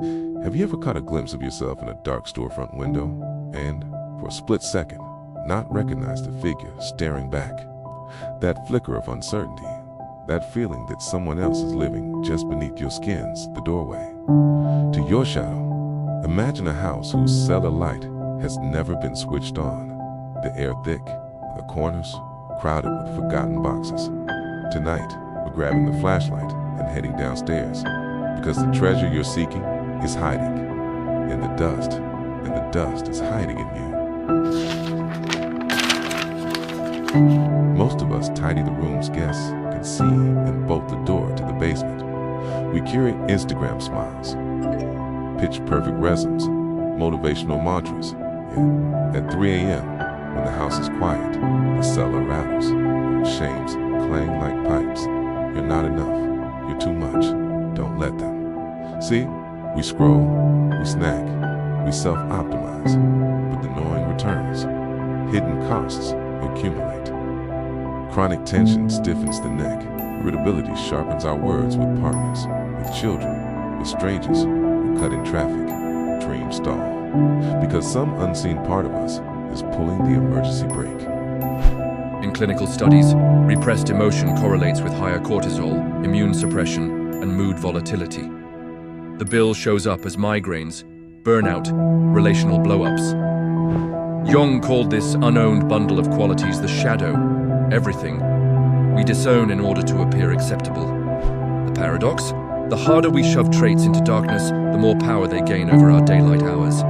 Have you ever caught a glimpse of yourself in a dark storefront window and, for a split second, not recognized the figure staring back? That flicker of uncertainty, that feeling that someone else is living just beneath your skin's the doorway to your shadow. Imagine a house whose cellar light has never been switched on, the air thick, the corners crowded with forgotten boxes. Tonight, we're grabbing the flashlight and heading downstairs because the treasure you're seeking is hiding in the dust, and the dust is hiding in you. Most of us tidy the rooms guests can see and bolt the door to the basement. We curate Instagram smiles, pitch-perfect resumes, motivational mantras. Yet, at 3 a.m., when the house is quiet, the cellar rattles, and shames clang like pipes. You're not enough. You're too much. Don't let them. See? We scroll, we snack, we self-optimize, but the knowing returns. Hidden costs accumulate. Chronic tension stiffens the neck. Irritability sharpens our words with partners, with children, with strangers who cut in traffic. Dreams stall, because some unseen part of us is pulling the emergency brake. In clinical studies, repressed emotion correlates with higher cortisol, immune suppression, and mood volatility. The bill shows up as migraines, burnout, relational blow-ups. Jung called this unowned bundle of qualities the shadow, everything we disown in order to appear acceptable. The paradox? The harder we shove traits into darkness, the more power they gain over our daylight hours.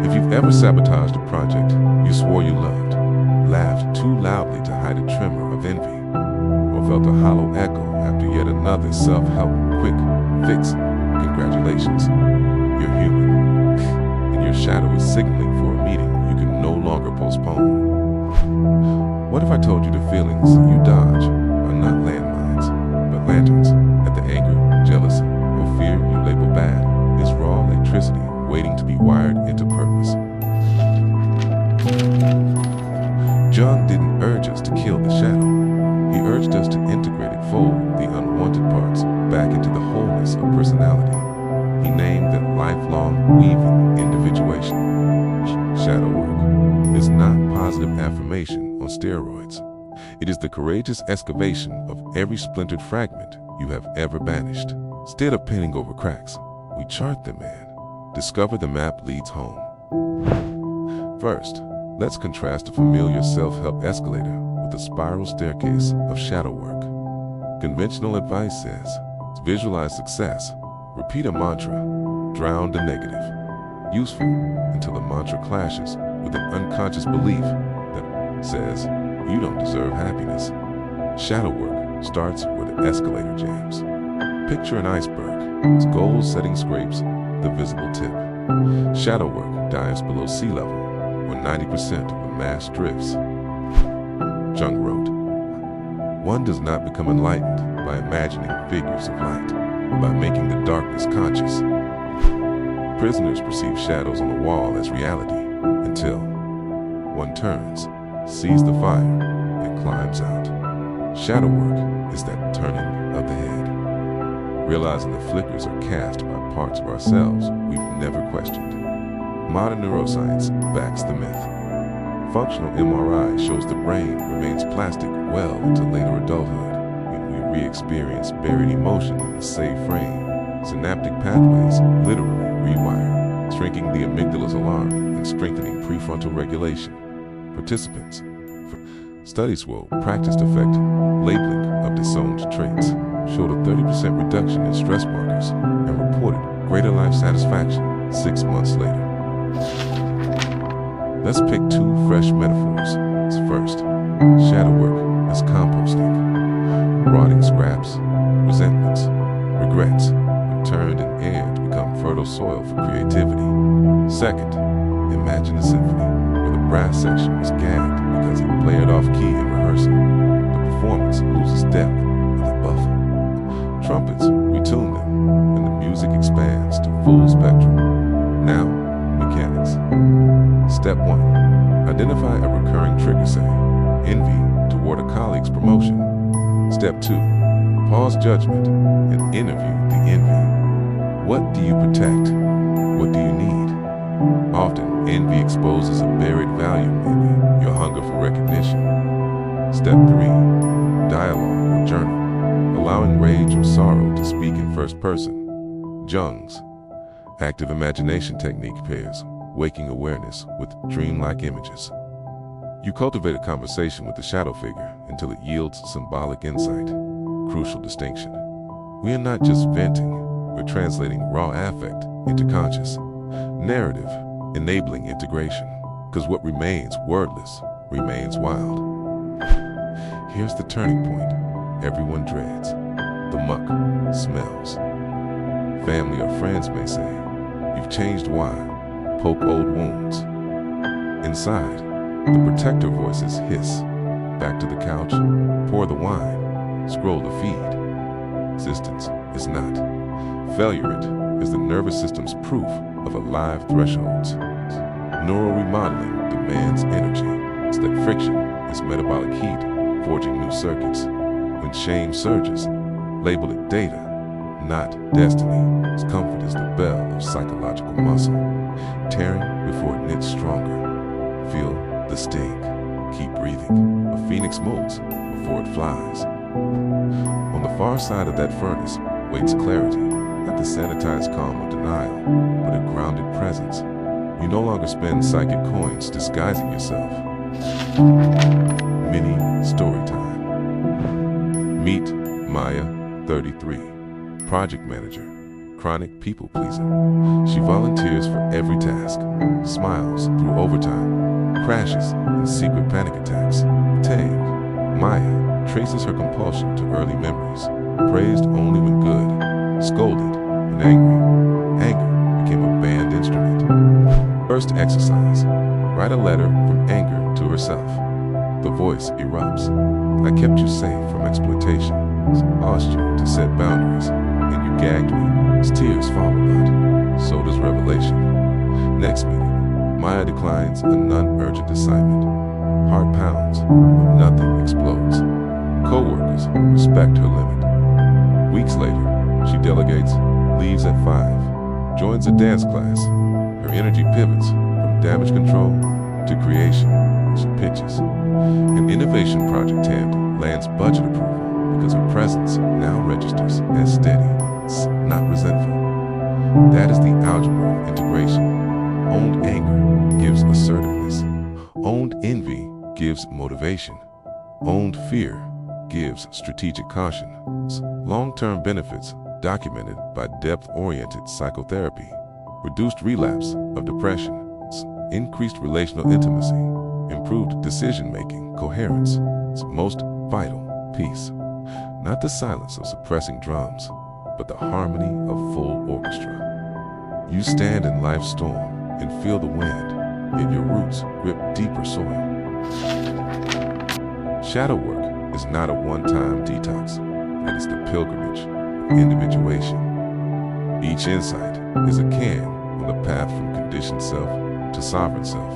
If you've ever sabotaged a project you swore you loved, laughed too loudly to hide a tremor of envy, or felt a hollow echo after yet another self-help quick fix, congratulations, you're human, and your shadow is signaling for a meeting you can no longer postpone. What if I told you the feelings you dodge are not landmines, but lanterns, that the anger, jealousy, or fear you label bad is raw electricity waiting to be wired into purpose? Jung didn't urge us to kill the shadow. He urged us to integrate it, fold the unwanted parts back into the wholeness of personality. He named that lifelong weaving individuation. Shadow work is not positive affirmation on steroids. It is the courageous excavation of every splintered fragment you have ever banished. Instead of painting over cracks, we chart them in. Discover the map leads home. First, let's contrast a familiar self-help escalator with a spiral staircase of shadow work. Conventional advice says, visualize success, repeat a mantra, drown the negative. Useful until the mantra clashes with an unconscious belief that says, you don't deserve happiness. Shadow work starts where the escalator jams. Picture an iceberg, its goal-setting scrapes the visible tip. Shadow work dives below sea level, where 90% of the mass drifts. Jung wrote, one does not become enlightened by imagining figures of light, but by making the darkness conscious. Prisoners perceive shadows on the wall as reality until one turns, sees the fire, and climbs out. Shadow work is that turning of the head, realizing the flickers are cast by parts of ourselves we've never questioned. Modern neuroscience backs the myth. Functional MRI shows the brain remains plastic well into later adulthood. When we re-experience buried emotion in the safe frame, synaptic pathways literally rewire, shrinking the amygdala's alarm and strengthening prefrontal regulation. Participants studies will practiced effect labeling of disowned traits showed a 30% reduction in stress markers and reported greater life satisfaction 6 months later. Let's pick two fresh metaphors. First, shadow work as composting. Rotting scraps, resentments, regrets, when turned and aired to become fertile soil for creativity. Second, imagine a symphony where the brass section was gagged because it blared off key in rehearsal. The performance loses depth and the buffer. Trumpets, retune them, and the music expands to full spectrum. Now, mechanics. Step 1. Identify a recurring trigger, say, envy toward a colleague's promotion. Step 2. Pause judgment and interview the envy. What do you protect? What do you need? Often, envy exposes a buried value, maybe your hunger for recognition. Step 3. Dialogue or journal, allowing rage or sorrow to speak in first person. Jung's active imagination technique pairs waking awareness with dreamlike images. You cultivate a conversation with the shadow figure until it yields symbolic insight. Crucial distinction. We are not just venting, we're translating raw affect into conscious narrative, enabling integration. Because what remains wordless remains wild. Here's the turning point everyone dreads. The muck smells. Family or friends may say, "You've changed, why?" Poke old wounds. Inside, the protector voices hiss. Back to the couch, pour the wine, scroll the feed. Resistance is not. Failure it is the nervous system's proof of alive thresholds. Neural remodeling demands energy. It's that friction is metabolic heat, forging new circuits. When shame surges, label it data, not destiny. Discomfort is the bell of psychological muscle, tearing before it knits stronger. Feel the sting. Keep breathing. A phoenix molts before it flies. On the far side of that furnace waits clarity, not the sanitized calm of denial, but a grounded presence. You no longer spend psychic coins disguising yourself. Mini story time. Meet Maya, 33, project manager, chronic people pleaser. She volunteers for every task, smiles through overtime, crashes in secret panic attacks. Tang, Maya traces her compulsion to early memories, praised only when good, scolded when angry. Anger became a banned instrument. First exercise, write a letter from anger to herself. The voice erupts. "I kept you safe from exploitation, asked you to set boundaries, and you gagged me." As tears fall but so does revelation. Next meeting, Maya declines a non-urgent assignment. Heart pounds, but nothing explodes. Co-workers respect her limit. Weeks later, she delegates, leaves at 5, joins a dance class. Her energy pivots from damage control to creation. She pitches. An innovation project hand lands budget approval because her presence now registers as steady, not resentful. That is the algebra of integration. Owned anger gives assertiveness. Owned envy gives motivation. Owned fear gives strategic caution. Long-term benefits documented by depth-oriented psychotherapy. Reduced relapse of depression. Increased relational intimacy. Improved decision-making, coherence. Its most vital peace. Not the silence of suppressing drums, but the harmony of full orchestra. You stand in life's storm and feel the wind, yet your roots grip deeper soil. Shadow work is not a one-time detox. It is the pilgrimage of individuation. Each insight is a can on the path from conditioned self to sovereign self.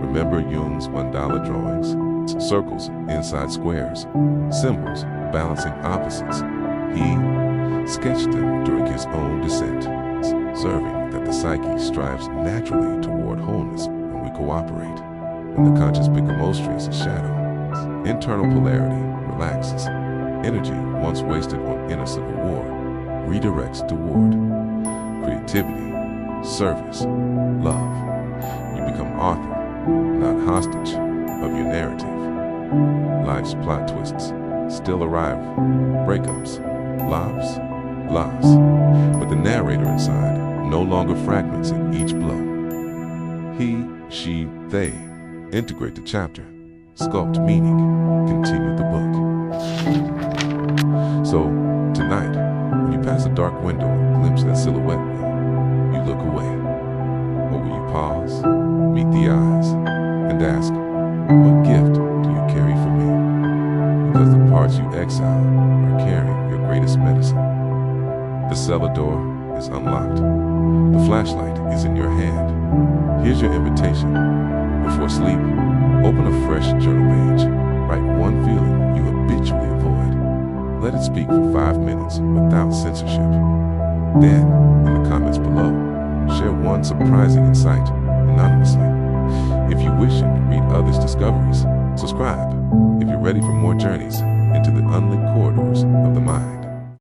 Remember Jung's mandala drawings, circles inside squares, symbols balancing opposites. He sketched them during his own descent, observing that the psyche strives naturally toward wholeness when we cooperate. When the conscious picker most traces a shadow, internal polarity relaxes. Energy once wasted on inner civil war redirects toward creativity, service, love. You become author, not hostage of your narrative. Life's plot twists still arrive, breakups, loves, loss, but the narrator inside no longer fragments at each blow. He, she, they integrate the chapter, sculpt meaning, continue the book. So, tonight, when you pass a dark window and glimpse that silhouette wheel, you look away. Or will you pause, meet the eyes, and ask, what gift do you carry for me? Because the parts you exile are carrying your greatest medicine. The cellar door is unlocked. The flashlight is in your hand. Here's your invitation. Before sleep, open a fresh journal page. Write one feeling you habitually avoid. Let it speak for 5 minutes without censorship. Then, in the comments below, share one surprising insight anonymously. If you wish to read others' discoveries, subscribe if you're ready for more journeys into the unlit corridors of the mind.